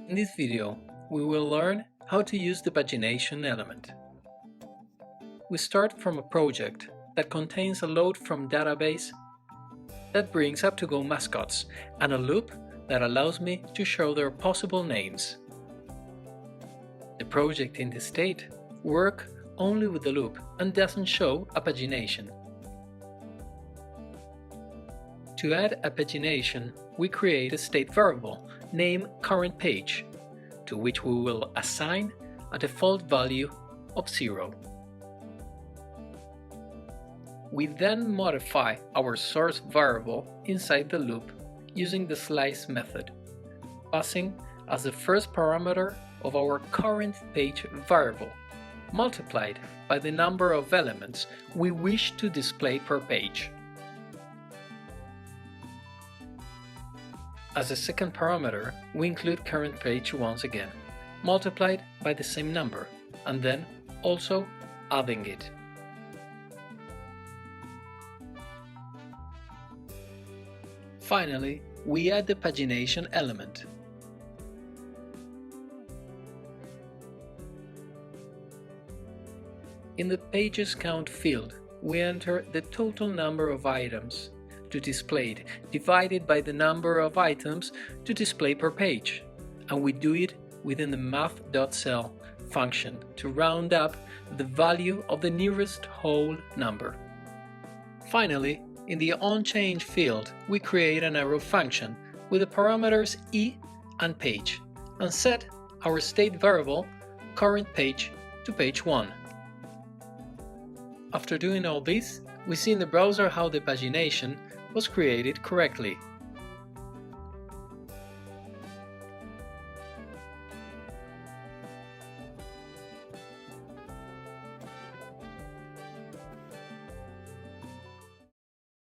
In this video, we will learn how to use the pagination element. We start from a project that contains a load from database that brings Aptugo Mascots and a loop that allows me to show their possible names. The project in this state works only with the loop and doesn't show a pagination. To add a pagination, we create a state variable named currentPage, to which we will assign a default value of 0. We then modify our source variable inside the loop using the slice method, passing as the first parameter of our currentPage variable, multiplied by the number of elements we wish to display per page. As a second parameter, we include currentPage once again, multiplied by the same number, and then also adding it. Finally, we add the pagination element. In the Pages Count field, we enter the total number of items to display it divided by the number of items to display per page, and we do it within the Math.ceil function to round up the value of the nearest whole number. Finally, in the onChange field, we create an arrow function with the parameters e and page and set our state variable currentPage to page 1. After doing all this, we see in the browser how the pagination was created correctly.